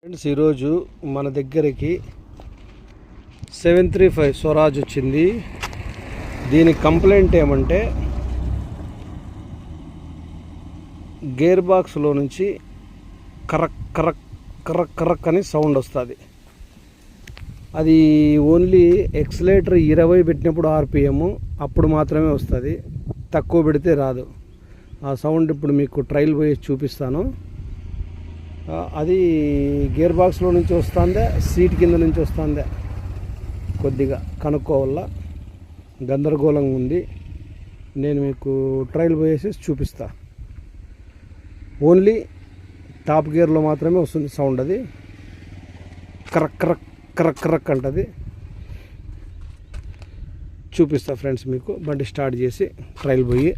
Friends, ఈరోజు మన దగ్గరికి 735 స్వరాజ్ వచ్చింది. దీని కంప్లైంట్ ఏమంటే గేర్ బాక్స్లో నుంచి కరక్ కరక్ కరక్ కరక్ అని సౌండ్ వస్తుంది. అది ఓన్లీ ఎక్సలేటర్ 20 పెట్టినప్పుడు ఆర్పిఎం అప్పుడు మాత్రమే వస్తుంది, తక్కువ పెడితే రాదు. ఆ సౌండ్ ఇప్పుడు మీకు ట్రయల్ పోయి చూపిస్తాను. అది గేర్ బాక్స్లో నుంచి వస్తుందా, సీట్ కింద నుంచి వస్తుందా కొద్దిగా కనుక్కోవాల. గందరగోళంగా ఉంది. నేను మీకు ట్రయల్ పోయేసి చూపిస్తా. ఓన్లీ టాప్ గేర్లో మాత్రమే వస్తుంది సౌండ్. అది కరక్ కరక్ కరక్ కరక్ అంటది. చూపిస్తా ఫ్రెండ్స్ మీకు. బండి స్టార్ట్ చేసి ట్రయల్ పోయి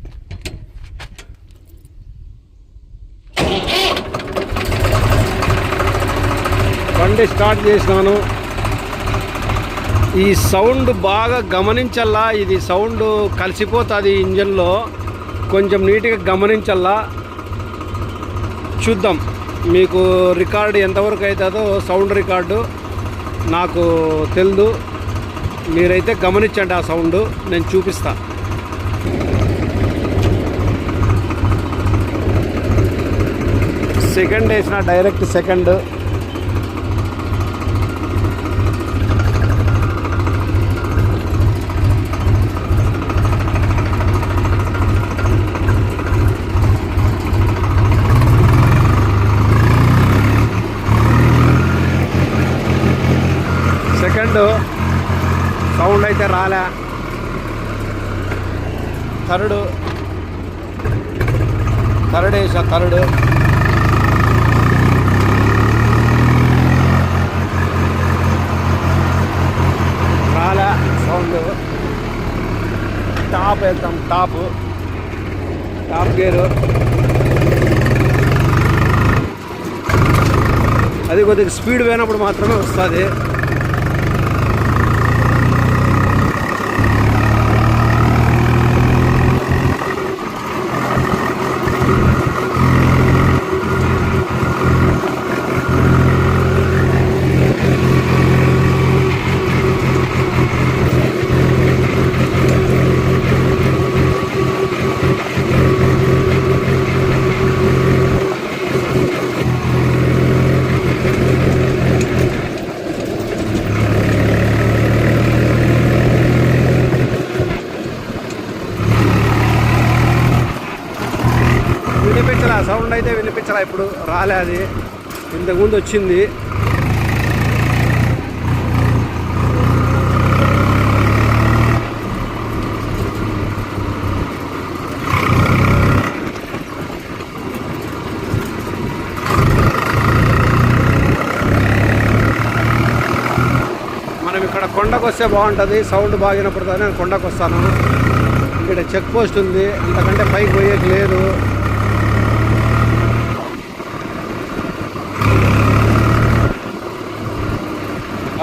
బండి స్టార్ట్ చేసినాను. ఈ సౌండ్ బాగా గమనించల్లా. ఇది సౌండ్ కలిసిపోతుంది ఇంజన్లో, కొంచెం నీట్గా గమనించల్లా. చూద్దాం మీకు రికార్డు ఎంతవరకు అవుతుందో. సౌండ్ రికార్డు నాకు తెలియదు, మీరైతే గమనించండి ఆ సౌండ్. నేను చూపిస్తా. సెకండ్ వేసిన, డైరెక్ట్ సెకండ్. సౌండ్ అయితే రాలే. థర్డ్ వేసా, థర్డ్ రాలే సౌండ్. టాప్ వెళ్తాం, టాప్ గేరు. అది కొద్దిగా స్పీడ్ పోయినప్పుడు మాత్రమే వస్తుంది. సౌండ్ అయితే వినిపించరా, ఇప్పుడు రాలే. అది ఇంతకుముందు వచ్చింది. మనం ఇక్కడ కొండకు వస్తే బాగుంటుంది, సౌండ్ బాగినప్పుడు నేను కొండకు వస్తాను. ఇక్కడ చెక్ పోస్ట్ ఉంది, అంతకంటే పైకి పోయేది లేదు.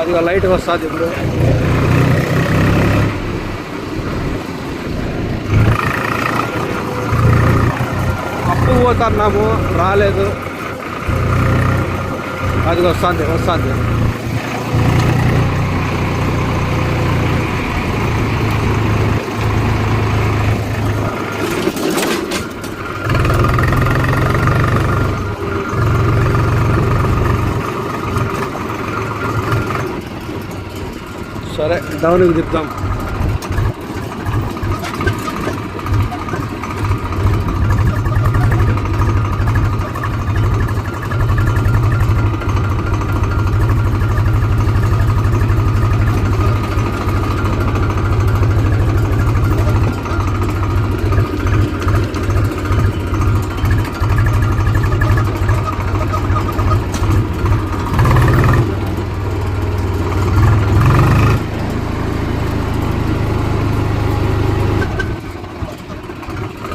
అది లైట్ వస్తుంది ఇప్పుడు. అప్పు పోతున్నాము, రాలేదు. అది వస్తుంది. సరే, డౌన్కి తిప్పుదాం.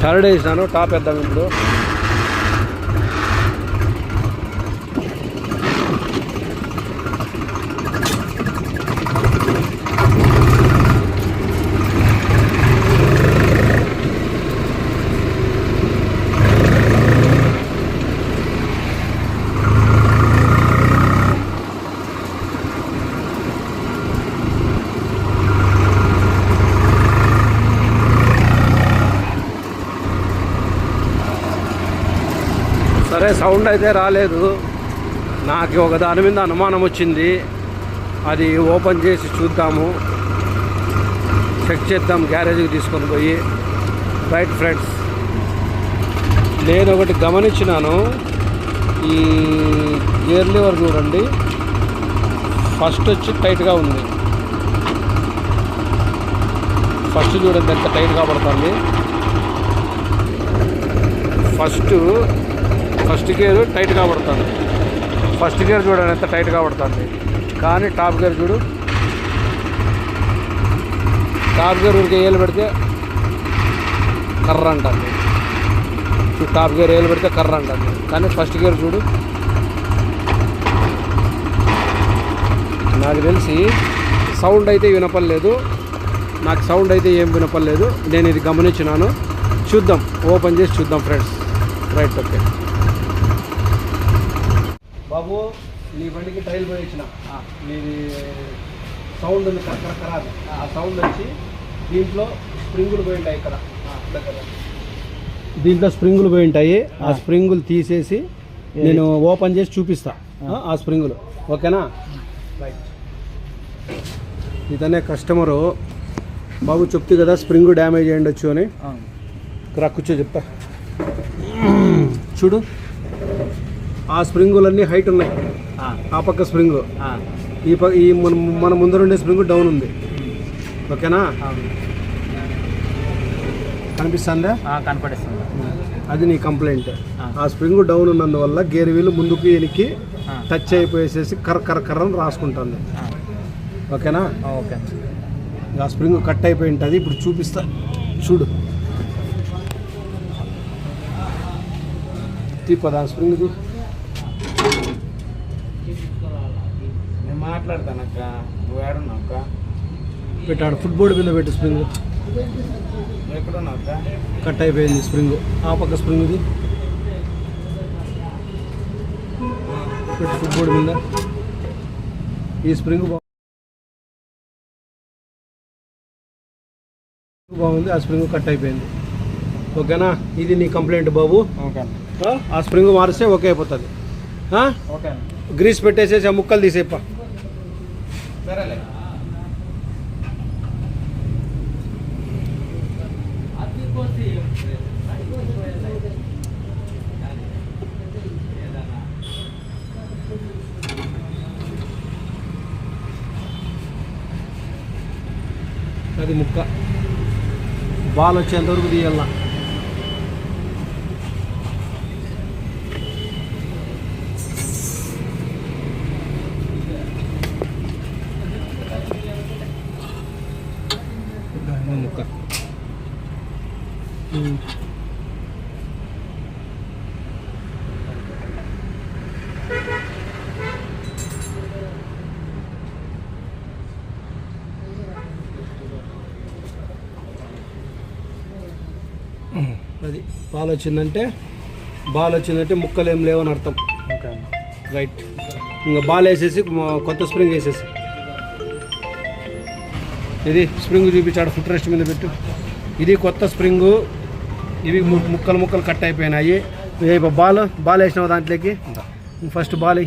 థర్డ్ వేసినాను, టాప్ వేద్దాం ఇప్పుడు. సౌండ్ అయితే రాలేదు. నాకు ఒక దాని మీద అనుమానం వచ్చింది. అది ఓపెన్ చేసి చూద్దాము, చెక్ చేద్దాం గ్యారేజ్కి తీసుకొని పోయి. రైట్ ఫ్రెండ్స్, నేను ఒకటి గమనించినాను. ఈ గేర్ లివర్ చూడండి, ఫస్ట్ వచ్చి టైట్గా ఉంది. ఫస్ట్ చూడండి ఎంత టైట్గా పడుతుంది. ఫస్ట్ గేర్ టైట్గా పడుతుంది. ఫస్ట్ గేర్ చూడండి ఎంత టైట్గా పడుతుంది. కానీ టాప్ గేర్ చూడు, టాప్ గేర్ ఊరికి ఏలు పెడితే కర్ర అంటుంది. టాప్ గేర్ ఏలు పెడితే కర్ర అంటుంది. కానీ ఫస్ట్ గేర్ చూడు, నాకు తెలిసి సౌండ్ అయితే వినపడలేదు. నాకు సౌండ్ అయితే ఏం వినపడలేదు. నేను ఇది గమనించినాను. చూద్దాం, ఓపెన్ చేసి చూద్దాం ఫ్రెండ్స్. రైట్, ఓకే బాబు, నీ బండికి టైల్ పోయి ఇచ్చిన నీది సౌండ్ ఉంది ఖరాబ్. ఆ సౌండ్ వచ్చి దీంట్లో స్ప్రింగులు పోయి ఉంటాయి. ఇక్కడ దీంట్లో స్ప్రింగులు పోయి ఉంటాయి. ఆ స్ప్రింగులు తీసేసి నేను ఓపెన్ చేసి చూపిస్తా ఆ స్ప్రింగులు. ఓకేనా? రైట్. ఇతనే కస్టమరు. బాబు చెప్తే కదా స్ప్రింగ్ డ్యామేజ్ అయ్యిండొచ్చు అని. ఇక్కడ కూర్చో చెప్తా. చూడు, ఆ స్ప్రింగులన్నీ హైట్ ఉన్నాయి. ఆ పక్క స్ప్రింగు, ఈ మన ముందరుండే స్ప్రింగ్ డౌన్ ఉంది. ఓకేనా? కనిపిస్తుందా? కనపడిస్తుంది. అది నీ కంప్లైంట్. ఆ స్ప్రింగ్ డౌన్ ఉన్నందువల్ల గేర్ వీలు ముందుకు వెనక్కి టచ్ అయిపోయేసేసి కర్రని రాసుకుంటుంది. ఓకేనా? ఓకే. ఆ స్ప్రింగ్ కట్ అయిపోయి ఉంటుంది. ఇప్పుడు చూపిస్తా, చూడు. తీపదా స్ప్రింగ్ది? నేను మాట్లాడతానక్క, నువ్వు ఏడున్నావుక్క? పెట్టాడు ఫుట్బోర్డ్ మీద పెట్టి స్ప్రింగ్. నువ్వు ఎక్కడున్నావుక్క? కట్ అయిపోయింది స్ప్రింగ్. ఆ పక్క స్ప్రింగ్ది పెట్టి ఫుట్బోర్డ్ మీద. ఈ స్ప్రింగ్ బాగుంది, ఆ స్ప్రింగ్ కట్ అయిపోయింది. ఓకేనా? ఇది నీ కంప్లైంట్ బాబు. ఓకే. ఆ స్ప్రింగ్ మారిస్తే ఓకే అయిపోతుంది. ఓకే. గ్రీస్ పెట్టేసేసి ఆ ముక్కలు తీసేప్ప. సరేలే. అది ముక్క బాల్ వచ్చేంతవరకు తీయాల. ముక్క అది బాల్ వచ్చిందంటే ముక్కలు ఏం లేవని అర్థం. ఓకే. రైట్. ఇంకా బాల్ వేసేసి కొత్త స్ప్రింగ్ వేసేసి. ఇది స్ప్రింగ్ చూపించాడు, ఫుట్ రెస్ట్ మీద పెట్టు. ఇది కొత్త స్ప్రింగు. ఇవి ముక్కలు కట్ అయిపోయినాయి. బాల్ వేసినావు దాంట్లోకి. First ball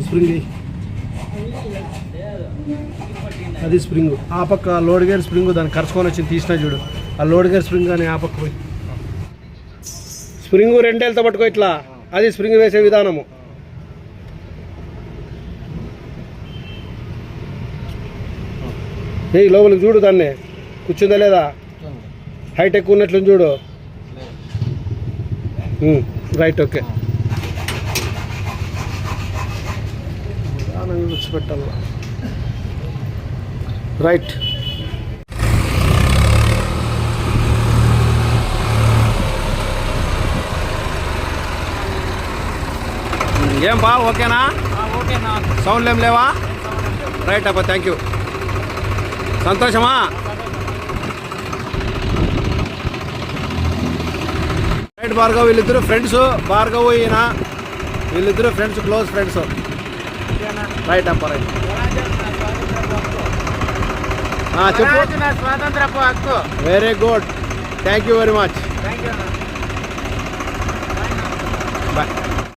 spring. అది స్ప్రింగ్. ఆ పక్క లోడ్ గేర్ స్ప్రింగ్ దాన్ని కరుచుకొని వచ్చి తీసినా చూడు. ఆ లోడ్ గేర్ స్ప్రింగ్ అని ఆ పక్క పోయి స్ప్రింగ్ రెండేళ్ళతో పట్టుకో ఇట్లా. అది స్ప్రింగ్ వేసే విధానము. ఏ లోపలికి చూడు, దాన్ని కూర్చుందా లేదా, హైట్ ఎక్కువ ఉన్నట్లు చూడు. Right, okay. పెట్టాలి. రైట్. ఏం బా, ఓకేనా? ఓకేనా? సౌండ్లు ఏం లేవా? రైట్ అబ్బా, థ్యాంక్ యూ. సంతోషమా? రైట్ భార్గవ్, వీళ్ళిద్దరు ఫ్రెండ్స్. భార్గవ్ ఈయన, వీళ్ళిద్దరు ఫ్రెండ్స్, క్లోజ్ ఫ్రెండ్స్. రైట్ అబ్బా, రైట్. చెప్పు. స్వరాజ్ నా స్వాతంత్రపు హక్కు. Very good, thank you very much. Thank you అన్న. బాయ్.